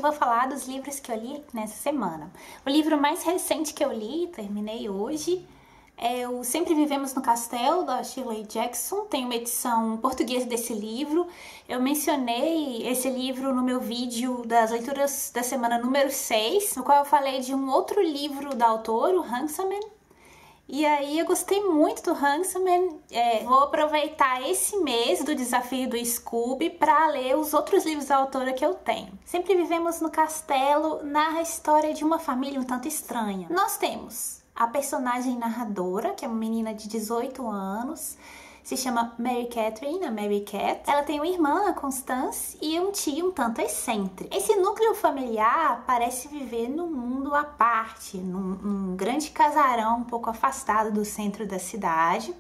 hoje vou falar dos livros que eu li nessa semana. O livro mais recente que eu li, terminei hoje, é o Sempre Vivemos no Castelo, da Shirley Jackson. Tem uma edição portuguesa desse livro. Eu mencionei esse livro no meu vídeo das leituras da semana número 6, no qual eu falei de um outro livro da autora, o Hansaman. E aí eu gostei muito do Hansaman. Vou aproveitar esse mês do desafio do Scooby para ler os outros livros da autora que eu tenho. Sempre Vivemos no Castelo narra a história de uma família um tanto estranha. Nós temos a personagem narradora, que é uma menina de 18 anos, se chama Mary Catherine, a Mary Cat. Ela tem uma irmã, a Constance, e um tio um tanto excêntrico. Esse núcleo familiar parece viver num mundo à parte, num grande casarão um pouco afastado do centro da cidade.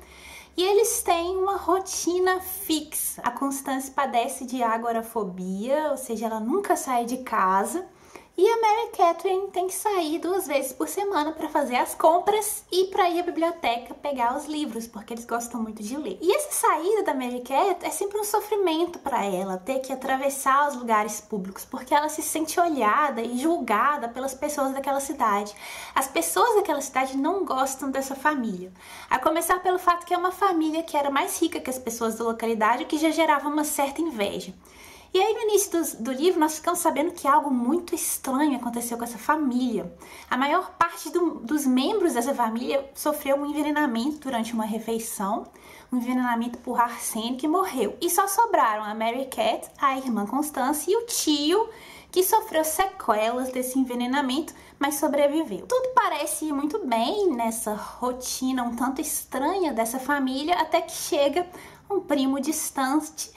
E eles têm uma rotina fixa. A Constance padece de agorafobia, ou seja, ela nunca sai de casa. E a Mary Catherine tem que sair 2 vezes por semana para fazer as compras e para ir à biblioteca pegar os livros, porque eles gostam muito de ler. E essa saída da Mary Cat é sempre um sofrimento para ela, ter que atravessar os lugares públicos, porque ela se sente olhada e julgada pelas pessoas daquela cidade. As pessoas daquela cidade não gostam dessa família, a começar pelo fato que é uma família que era mais rica que as pessoas da localidade, o que já gerava uma certa inveja. E aí no início do livro nós ficamos sabendo que algo muito estranho aconteceu com essa família. A maior parte dos membros dessa família sofreu um envenenamento durante uma refeição, um envenenamento por arsênico, e morreu. E só sobraram a Mary Cat, a irmã Constance e o tio, que sofreu sequelas desse envenenamento, mas sobreviveu. Tudo parece ir muito bem nessa rotina um tanto estranha dessa família, até que chega um primo distante,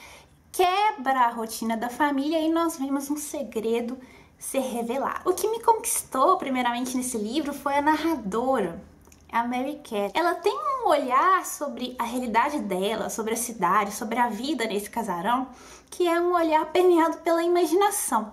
quebra a rotina da família e nós vimos um segredo ser revelado. O que me conquistou primeiramente nesse livro foi a narradora, a Mary Cat. Ela tem um olhar sobre a realidade dela, sobre a cidade, sobre a vida nesse casarão, que é um olhar permeado pela imaginação.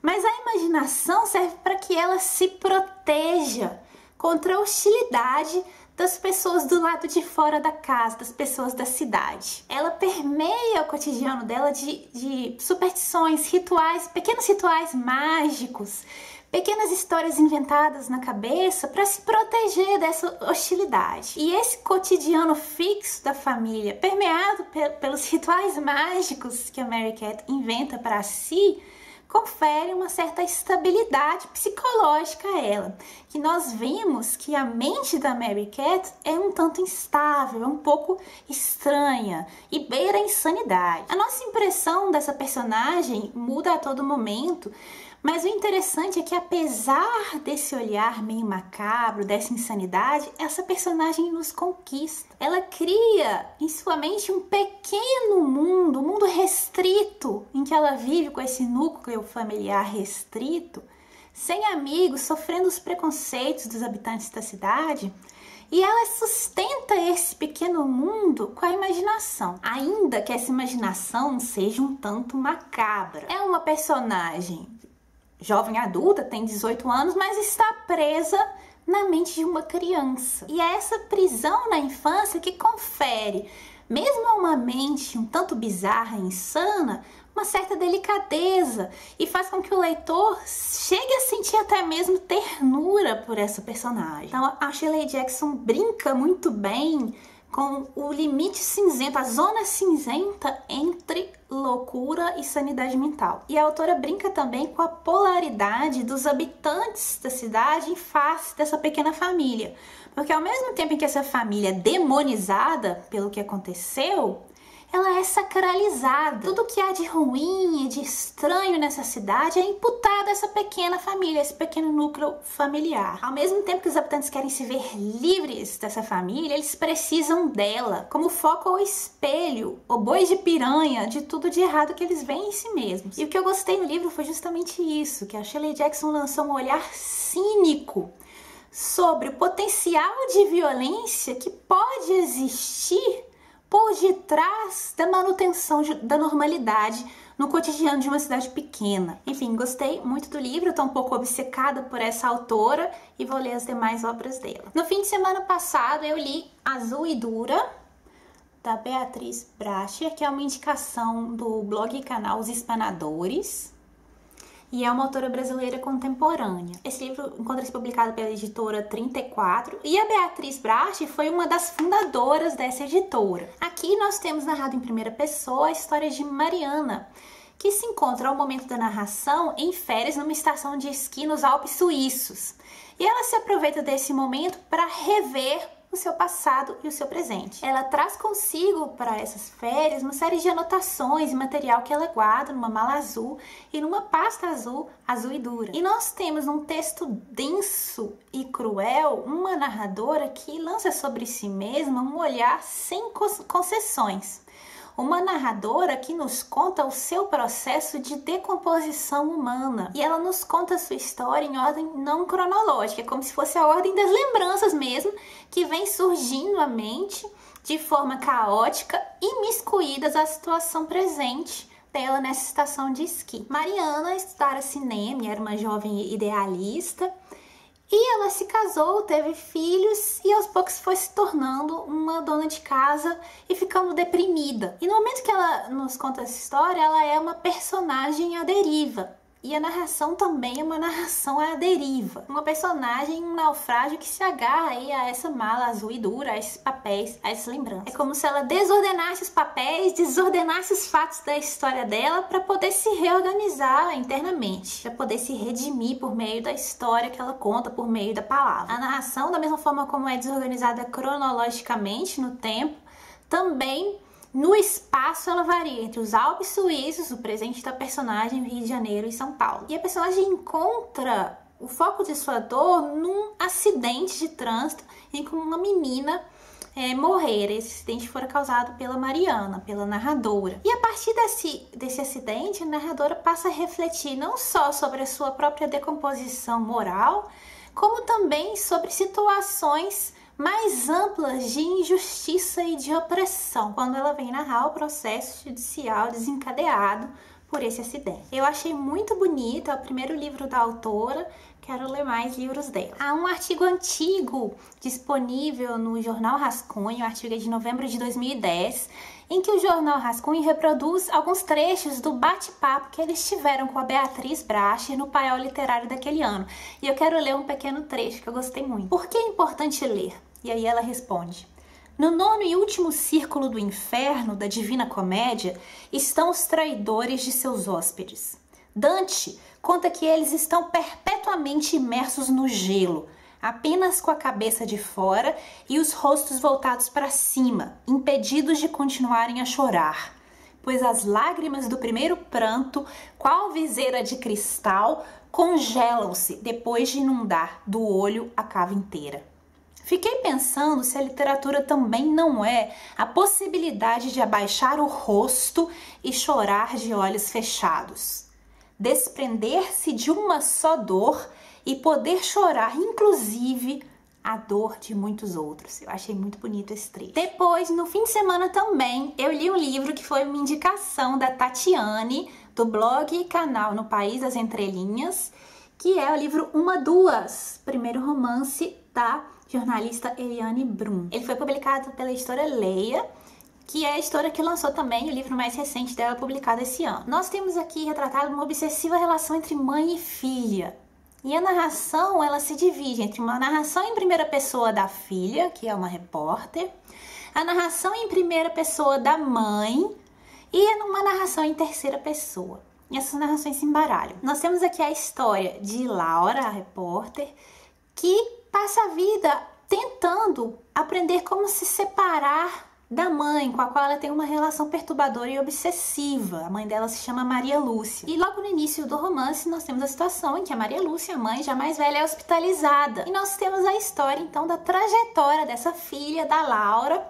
Mas a imaginação serve para que ela se proteja contra a hostilidade das pessoas do lado de fora da casa, das pessoas da cidade. Ela permeia o cotidiano dela de superstições, rituais, pequenos rituais mágicos, pequenas histórias inventadas na cabeça para se proteger dessa hostilidade. E esse cotidiano fixo da família, permeado pelos rituais mágicos que a Mary Cat inventa para si, confere uma certa estabilidade psicológica a ela, que nós vemos que a mente da Mary Cat é um tanto instável, é um pouco estranha e beira a insanidade. A nossa impressão dessa personagem muda a todo momento, mas o interessante é que apesar desse olhar meio macabro, dessa insanidade, essa personagem nos conquista. Ela cria em sua mente um pequeno mundo, um mundo restrito, em que ela vive com esse núcleo familiar restrito, sem amigos, sofrendo os preconceitos dos habitantes da cidade. E ela sustenta esse pequeno mundo com a imaginação, ainda que essa imaginação seja um tanto macabra. É uma personagem jovem adulta, tem 18 anos, mas está presa na mente de uma criança. E é essa prisão na infância que confere, mesmo a uma mente um tanto bizarra e insana, uma certa delicadeza e faz com que o leitor chegue a sentir até mesmo ternura por essa personagem. Então a Shirley Jackson brinca muito bem com o limite cinzento, a zona cinzenta entre loucura e sanidade mental. E a autora brinca também com a polaridade dos habitantes da cidade em face dessa pequena família. Porque ao mesmo tempo em que essa família é demonizada pelo que aconteceu, ela é sacralizada. Tudo que há de ruim e de estranho nessa cidade é imputado a essa pequena família, esse pequeno núcleo familiar. Ao mesmo tempo que os habitantes querem se ver livres dessa família, eles precisam dela como foco ou espelho, ou boi de piranha de tudo de errado que eles veem em si mesmos. E o que eu gostei no livro foi justamente isso, que a Shirley Jackson lançou um olhar cínico sobre o potencial de violência que pode existir por detrás da manutenção da normalidade no cotidiano de uma cidade pequena. Enfim, gostei muito do livro, estou um pouco obcecada por essa autora e vou ler as demais obras dela. No fim de semana passado eu li Azul e Dura, da Beatriz Bracher, que é uma indicação do blog e canal Os Espanadores. e é uma autora brasileira contemporânea. Esse livro encontra-se publicado pela editora 34 e a Beatriz Brache foi uma das fundadoras dessa editora. Aqui nós temos narrado em primeira pessoa a história de Mariana, que se encontra ao momento da narração em férias numa estação de esqui nos Alpes suíços. E ela se aproveita desse momento para rever o seu passado e o seu presente. Ela traz consigo para essas férias uma série de anotações e material que ela guarda numa mala azul e numa pasta azul e dura. E nós temos um texto denso e cruel, uma narradora que lança sobre si mesma um olhar sem concessões. Uma narradora que nos conta o seu processo de decomposição humana. E ela nos conta a sua história em ordem não cronológica, como se fosse a ordem das lembranças mesmo, que vem surgindo à mente de forma caótica e miscuídas à situação presente dela nessa estação de esqui. Mariana estudara cinema e era uma jovem idealista. E ela se casou, teve filhos e aos poucos foi se tornando uma dona de casa e ficando deprimida. E no momento que ela nos conta essa história, ela é uma personagem à deriva. E a narração também é uma narração à deriva. Uma personagem, um naufrágio que se agarra aí a essa mala azul e dura, a esses papéis, a essas lembranças. É como se ela desordenasse os papéis, desordenasse os fatos da história dela para poder se reorganizar internamente, para poder se redimir por meio da história que ela conta, por meio da palavra. A narração, da mesma forma como é desorganizada cronologicamente no tempo, também no espaço ela varia entre os Alpes suíços, o presente da personagem, Rio de Janeiro e São Paulo. E a personagem encontra o foco de sua dor num acidente de trânsito em que uma menina morrer. Esse acidente foi causado pela Mariana, pela narradora. E a partir desse acidente, a narradora passa a refletir não só sobre a sua própria decomposição moral, como também sobre situações mais amplas de injustiça e de opressão, quando ela vem narrar o processo judicial desencadeado por esse acidente. Eu achei muito bonito, é o primeiro livro da autora, quero ler mais livros dela. Há um artigo antigo disponível no Jornal Rascunho, o artigo é de novembro de 2010, em que o Jornal Rascunho reproduz alguns trechos do bate-papo que eles tiveram com a Beatriz Brache no Paiol Literário daquele ano. E eu quero ler um pequeno trecho que eu gostei muito. Por que é importante ler? E aí ela responde: no nono e último círculo do inferno da Divina Comédia estão os traidores de seus hóspedes. Dante conta que eles estão perpetuamente imersos no gelo, apenas com a cabeça de fora e os rostos voltados para cima, impedidos de continuarem a chorar, pois as lágrimas do primeiro pranto, qual viseira de cristal, congelam-se depois de inundar do olho a cava inteira. Fiquei pensando se a literatura também não é a possibilidade de abaixar o rosto e chorar de olhos fechados. Desprender-se de uma só dor e poder chorar, inclusive, a dor de muitos outros. Eu achei muito bonito esse trecho. Depois, no fim de semana também, eu li um livro que foi uma indicação da Tatiane, do blog e canal No País das Entrelinhas, que é o livro Uma Duas, primeiro romance da jornalista Eliane Brum. Ele foi publicado pela editora Leia, que é a editora que lançou também o livro mais recente dela, publicado esse ano. Nós temos aqui retratado uma obsessiva relação entre mãe e filha. E a narração, ela se divide entre uma narração em primeira pessoa da filha, que é uma repórter, a narração em primeira pessoa da mãe e uma narração em terceira pessoa. E essas narrações se embaralham. Nós temos aqui a história de Laura, a repórter, que passa a vida tentando aprender como se separar da mãe, com a qual ela tem uma relação perturbadora e obsessiva. A mãe dela se chama Maria Lúcia. E logo no início do romance nós temos a situação em que a Maria Lúcia, a mãe já mais velha, é hospitalizada. E nós temos a história então da trajetória dessa filha, da Laura,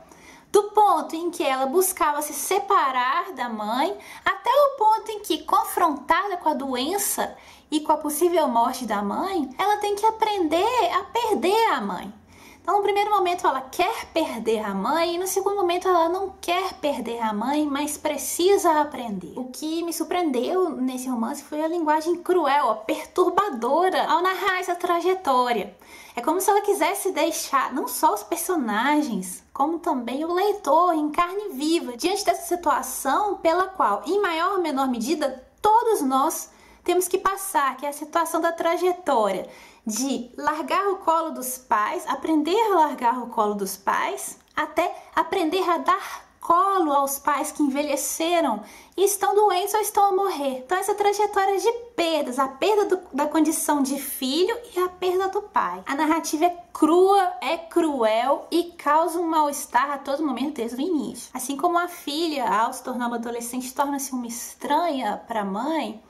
do ponto em que ela buscava se separar da mãe, até o ponto em que, confrontada com a doença e com a possível morte da mãe, ela tem que aprender a perder a mãe. Então, no primeiro momento, ela quer perder a mãe, e no segundo momento, ela não quer perder a mãe, mas precisa aprender. O que me surpreendeu nesse romance foi a linguagem cruel, perturbadora, ao narrar essa trajetória. É como se ela quisesse deixar não só os personagens, como também o leitor em carne viva, diante dessa situação pela qual, em maior ou menor medida, todos nós temos que passar, que é a situação da trajetória de largar o colo dos pais, aprender a largar o colo dos pais, até aprender a dar colo aos pais que envelheceram e estão doentes ou estão a morrer. Então essa trajetória de perdas, a perda da condição de filho e a perda do pai. A narrativa é crua, é cruel e causa um mal-estar a todo momento desde o início. Assim como a filha, ao se tornar uma adolescente, torna-se uma estranha para a mãe,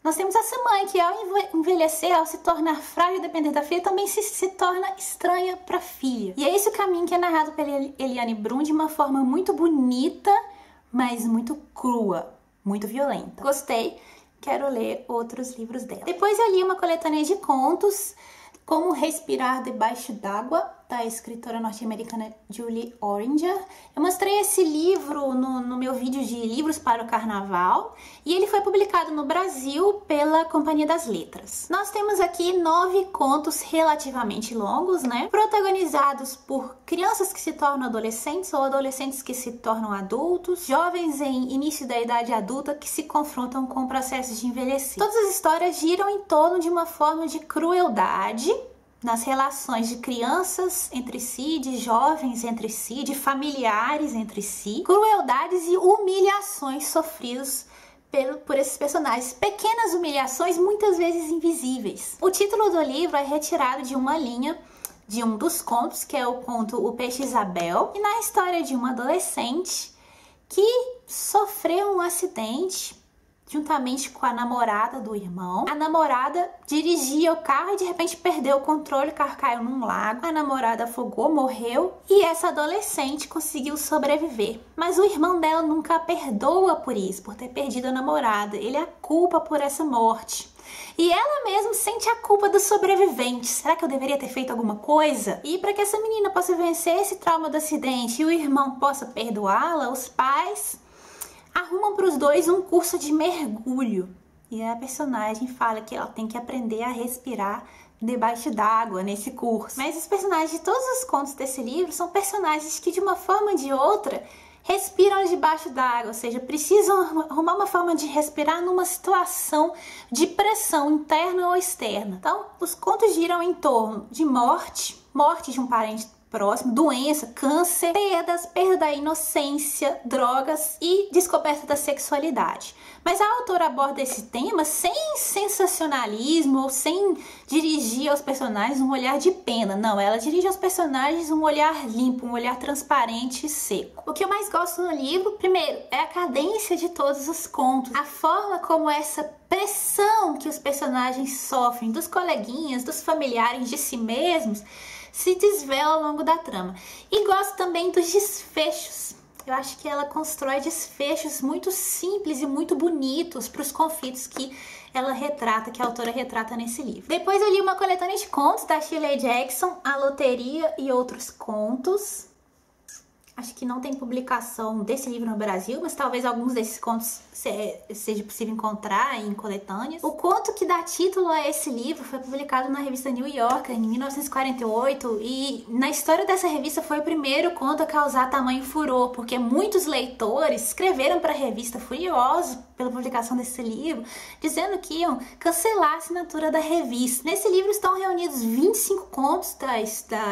nós temos essa mãe que, ao envelhecer, ao se tornar frágil e depender da filha, também se torna estranha para a filha. E é esse o caminho que é narrado pela Eliane Brum de uma forma muito bonita, mas muito crua, muito violenta. Gostei, quero ler outros livros dela. Depois eu li uma coletânea de contos, Como Respirar Debaixo d'Água, da escritora norte-americana Julie Oringer. Eu mostrei esse livro no meu vídeo de livros para o carnaval e ele foi publicado no Brasil pela Companhia das Letras. Nós temos aqui 9 contos relativamente longos, né? Protagonizados por crianças que se tornam adolescentes ou adolescentes que se tornam adultos, jovens em início da idade adulta que se confrontam com processos de envelhecer. Todas as histórias giram em torno de uma forma de crueldade nas relações de crianças entre si, de jovens entre si, de familiares entre si, crueldades e humilhações sofridas por esses personagens. Pequenas humilhações, muitas vezes invisíveis. O título do livro é retirado de uma linha de um dos contos, que é o conto O Peixe Isabel, e na história de uma adolescente que sofreu um acidente juntamente com a namorada do irmão. A namorada dirigia o carro e de repente perdeu o controle, o carro caiu num lago. A namorada afogou, morreu e essa adolescente conseguiu sobreviver. Mas o irmão dela nunca a perdoa por isso, por ter perdido a namorada. Ele a culpa por essa morte. E ela mesma sente a culpa dos sobreviventes. Será que eu deveria ter feito alguma coisa? E para que essa menina possa vencer esse trauma do acidente e o irmão possa perdoá-la, os pais arrumam para os dois um curso de mergulho. E a personagem fala que ela tem que aprender a respirar debaixo d'água nesse curso. Mas os personagens de todos os contos desse livro são personagens que de uma forma ou de outra respiram debaixo d'água, ou seja, precisam arrumar uma forma de respirar numa situação de pressão interna ou externa. Então, os contos giram em torno de morte de um parente próximo, doença, câncer, perda da inocência, drogas e descoberta da sexualidade. Mas a autora aborda esse tema sem sensacionalismo ou sem dirigir aos personagens um olhar de pena. Não, ela dirige aos personagens um olhar limpo, um olhar transparente e seco. O que eu mais gosto no livro, primeiro, é a cadência de todos os contos, a forma como essa pressão que os personagens sofrem dos coleguinhas, dos familiares, de si mesmos, se desvela ao longo da trama. E gosto também dos desfechos. Eu acho que ela constrói desfechos muito simples e muito bonitos para os conflitos que ela retrata, que a autora retrata nesse livro. Depois eu li uma coletânea de contos da Shirley Jackson, A Loteria e Outros Contos. Acho que não tem publicação desse livro no Brasil, mas talvez alguns desses contos seja possível encontrar em coletâneas. O conto que dá título a esse livro foi publicado na revista New Yorker em 1948 e na história dessa revista foi o primeiro conto a causar tamanho furor, porque muitos leitores escreveram para a revista furiosos pela publicação desse livro, dizendo que iam cancelar a assinatura da revista. Nesse livro estão reunidos 25 contos da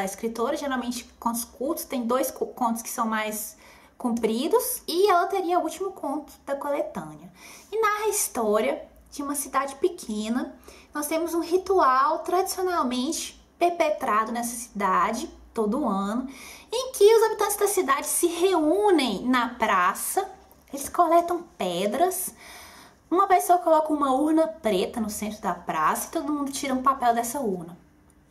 escritora, geralmente contos curtos, tem 2 contos que são mais compridos, e A Loteria é o último conto da coletânea. E narra a história de uma cidade pequena. Nós temos um ritual tradicionalmente perpetrado nessa cidade todo ano, em que os habitantes da cidade se reúnem na praça, eles coletam pedras, uma pessoa coloca uma urna preta no centro da praça e todo mundo tira um papel dessa urna.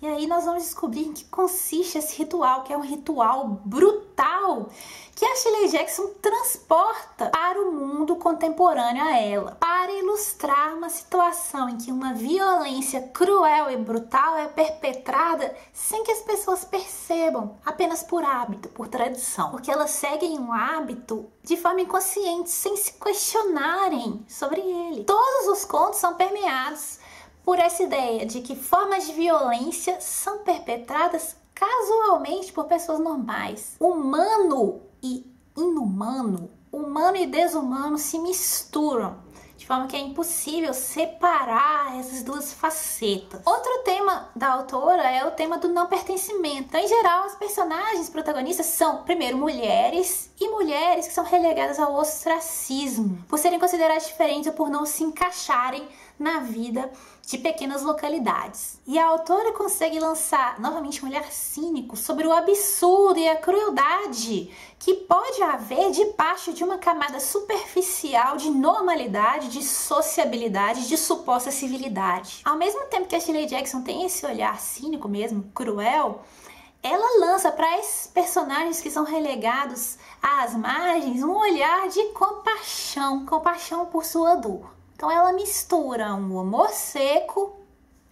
E aí nós vamos descobrir em que consiste esse ritual, que é um ritual brutal, que a Shirley Jackson transporta para o mundo contemporâneo a ela, para ilustrar uma situação em que uma violência cruel e brutal é perpetrada sem que as pessoas percebam, apenas por hábito, por tradição, porque elas seguem um hábito de forma inconsciente, sem se questionarem sobre ele. Todos os contos são permeados por essa ideia de que formas de violência são perpetradas casualmente por pessoas normais. Humano e inumano, humano e desumano se misturam. de forma que é impossível separar essas duas facetas. Outro tema da autora é o tema do não pertencimento. Então, em geral, as personagens protagonistas são, primeiro, mulheres e mulheres que são relegadas ao ostracismo, por serem consideradas diferentes ou por não se encaixarem na vida de pequenas localidades. E a autora consegue lançar novamente um olhar cínico sobre o absurdo e a crueldade que pode haver debaixo de uma camada superficial de normalidade, de sociabilidade, de suposta civilidade. Ao mesmo tempo que a Shirley Jackson tem esse olhar cínico mesmo, cruel, ela lança para esses personagens que são relegados às margens um olhar de compaixão, compaixão por sua dor. Então ela mistura um humor seco,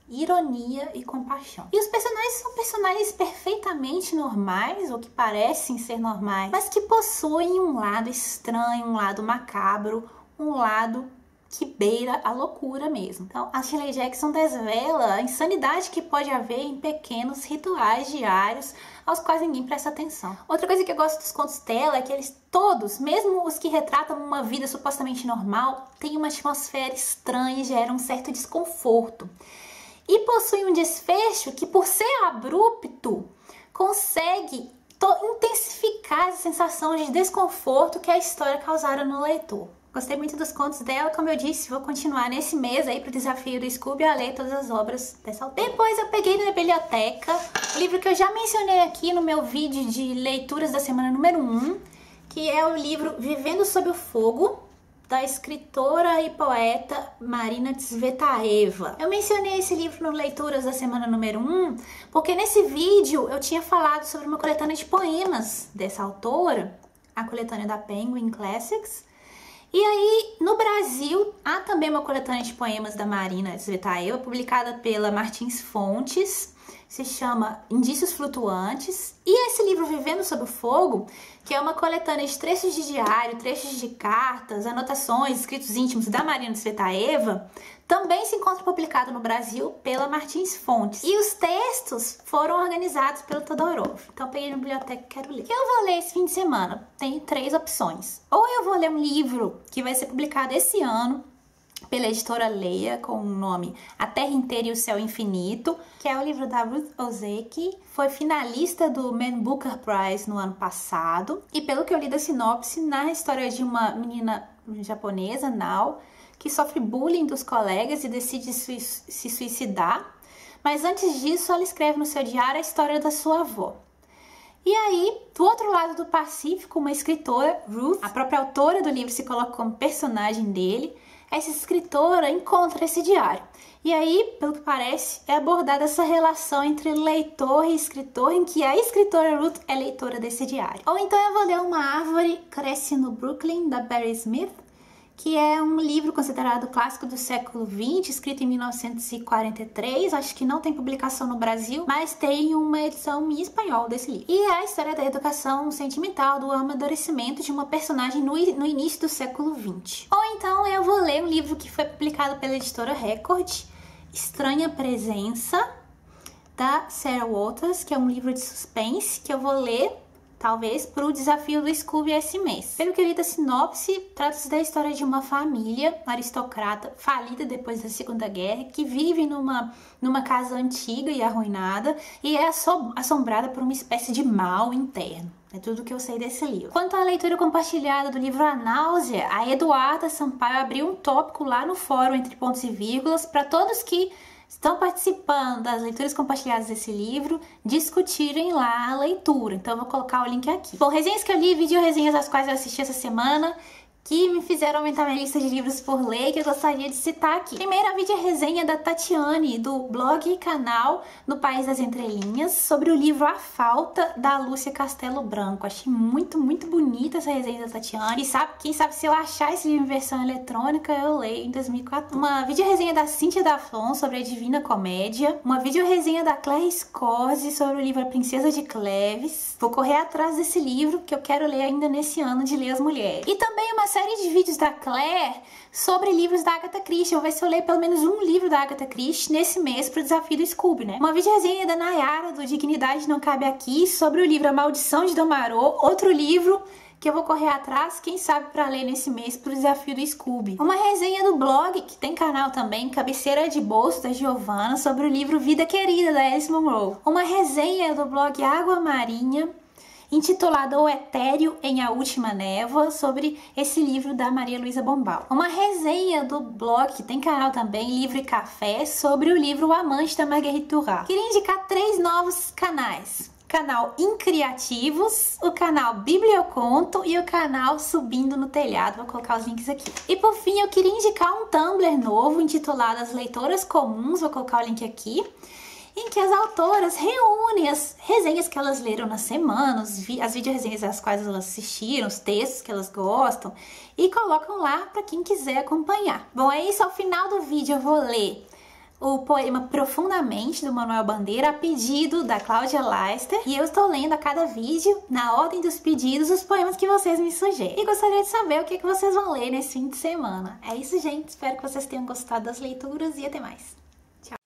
ironia e compaixão. E os personagens são personagens perfeitamente normais, ou que parecem ser normais, mas que possuem um lado estranho, um lado macabro, um lado que beira a loucura mesmo. Então a Shirley Jackson desvela a insanidade que pode haver em pequenos rituais diários aos quais ninguém presta atenção. Outra coisa que eu gosto dos contos dela é que eles todos, mesmo os que retratam uma vida supostamente normal, têm uma atmosfera estranha e geram um certo desconforto. E possuem um desfecho que, por ser abrupto, consegue intensificar a sensação de desconforto que a história causara no leitor. Gostei muito dos contos dela, como eu disse, vou continuar nesse mês aí pro desafio do Scooby a ler todas as obras dessa autora. Depois eu peguei na biblioteca o livro que eu já mencionei aqui no meu vídeo de leituras da semana número 1, que é o livro Vivendo Sob o Fogo, da escritora e poeta Marina Tsvetaeva. Eu mencionei esse livro no Leituras da semana número 1, porque nesse vídeo eu tinha falado sobre uma coletânea de poemas dessa autora, a coletânea da Penguin Classics. E aí, no Brasil, há também uma coletânea de poemas da Marina Tsvetaeva, publicada pela Martins Fontes, se chama Indícios Flutuantes. E esse livro, Vivendo Sob o Fogo, que é uma coletânea de trechos de diário, trechos de cartas, anotações, escritos íntimos da Marina Tsvetaeva, também se encontra publicado no Brasil pela Martins Fontes. E os textos foram organizados pelo Todorov. Então peguei na biblioteca e quero ler. O que eu vou ler esse fim de semana? Tenho 3 opções. Ou eu vou ler um livro que vai ser publicado esse ano pela editora Leia, com o nome A Terra Inteira e o Céu Infinito, que é o livro da Ruth Ozeki, foi finalista do Man Booker Prize no ano passado, e pelo que eu li da sinopse, narra a história de uma menina japonesa, Nao, que sofre bullying dos colegas e decide se suicidar, mas antes disso ela escreve no seu diário a história da sua avó. E aí, do outro lado do Pacífico, uma escritora, Ruth, a própria autora do livro se coloca como personagem dele. Essa escritora encontra esse diário. E aí, pelo que parece, é abordada essa relação entre leitor e escritor, em que a escritora Ruth é leitora desse diário. Ou então eu vou ler Uma Árvore Cresce no Brooklyn, da Barry Smith, que é um livro considerado clássico do século XX, escrito em 1943, acho que não tem publicação no Brasil, mas tem uma edição em espanhol desse livro. E é a história da educação sentimental, do amadurecimento de uma personagem no início do século XX. Ou então eu vou ler um livro que foi publicado pela editora Record, Estranha Presença, da Sarah Waters, que é um livro de suspense, que eu vou ler talvez para o desafio do Scooby esse mês. Pelo que eu li da sinopse, trata-se da história de uma família aristocrata falida depois da Segunda Guerra, que vive numa casa antiga e arruinada e é assombrada por uma espécie de mal interno. É tudo que eu sei desse livro. Quanto à leitura compartilhada do livro A Náusea, a Eduarda Sampaio abriu um tópico lá no fórum Entre Pontos e Vírgulas para todos que estão participando das leituras compartilhadas desse livro discutirem lá a leitura. Então eu vou colocar o link aqui. Bom, resenhas que eu li, vídeo resenhas às quais eu assisti essa semana, que me fizeram aumentar minha lista de livros por ler, que eu gostaria de citar aqui. Primeiro, a vídeo resenha da Tatiane, do blog e canal No País das Entrelinhas, sobre o livro A Falta, da Lúcia Castelo Branco. Achei muito, muito bonita essa resenha da Tatiane. E quem sabe se eu achar esse livro em versão eletrônica, eu leio em 2014. Uma vídeo resenha da Cíntia Daflon sobre a Divina Comédia. Uma vídeo resenha da Claire Scorzi sobre o livro A Princesa de Cleves. Vou correr atrás desse livro, que eu quero ler ainda nesse ano de Ler as Mulheres. E também uma série de vídeos da Claire sobre livros da Agatha Christie. Eu vou ver se eu leio pelo menos um livro da Agatha Christie nesse mês pro desafio do Scooby, né? Uma vídeo resenha da Nayara, do Dignidade Não Cabe Aqui, sobre o livro A Maldição de Dom Marot, outro livro que eu vou correr atrás, quem sabe, para ler nesse mês pro desafio do Scooby. Uma resenha do blog, que tem canal também, Cabeceira de Bolso, da Giovana, sobre o livro Vida Querida, da Alice Munro. Uma resenha do blog Água Marinha, intitulada O Etéreo em A Última Névoa, sobre esse livro da Maria Luísa Bombal. Uma resenha do blog, que tem canal também, Livro e Café, sobre o livro O Amante, da Marguerite Duras. Queria indicar 3 novos canais. O canal Incriativos, o canal Biblioconto e o canal Subindo no Telhado. Vou colocar os links aqui. E por fim, eu queria indicar um Tumblr novo, intitulado As Leitoras Comuns, vou colocar o link aqui, em que as autoras reúnem as resenhas que elas leram na semana, as videoresenhas às quais elas assistiram, os textos que elas gostam, e colocam lá para quem quiser acompanhar. Bom, é isso. Ao final do vídeo eu vou ler o poema Profundamente, do Manuel Bandeira, a pedido da Cláudia Leister, e eu estou lendo a cada vídeo, na ordem dos pedidos, os poemas que vocês me sugerem. E gostaria de saber o que vocês vão ler nesse fim de semana. É isso, gente. Espero que vocês tenham gostado das leituras e até mais. Tchau!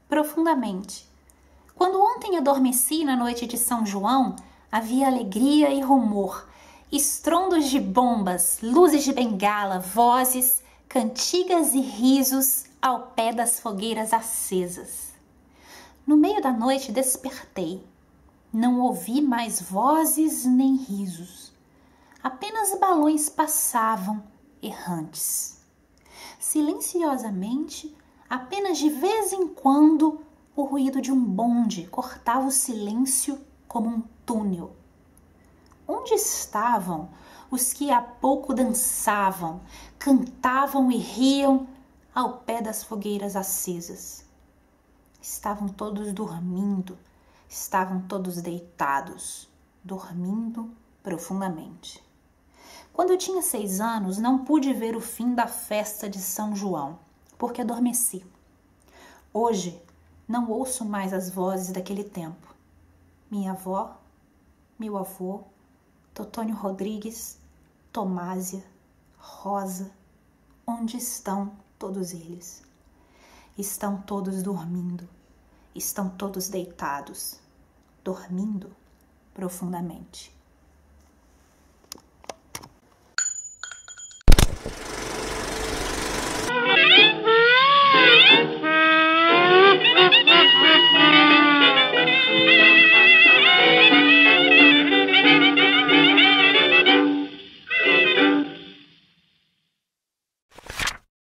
Profundamente. Quando ontem adormeci na noite de São João, havia alegria e rumor, estrondos de bombas, luzes de bengala, vozes, cantigas e risos ao pé das fogueiras acesas. No meio da noite despertei. Não ouvi mais vozes nem risos. Apenas balões passavam, errantes. Silenciosamente, apenas de vez em quando, o ruído de um bonde cortava o silêncio como um túnel. Onde estavam os que há pouco dançavam, cantavam e riam ao pé das fogueiras acesas? Estavam todos dormindo, estavam todos deitados, dormindo profundamente. Quando eu tinha 6 anos, não pude ver o fim da festa de São João, porque adormeci. Hoje, não ouço mais as vozes daquele tempo. Minha avó, meu avô, Totônio Rodrigues, Tomásia, Rosa, onde estão todos eles? Estão todos dormindo, estão todos deitados, dormindo profundamente. Thank you.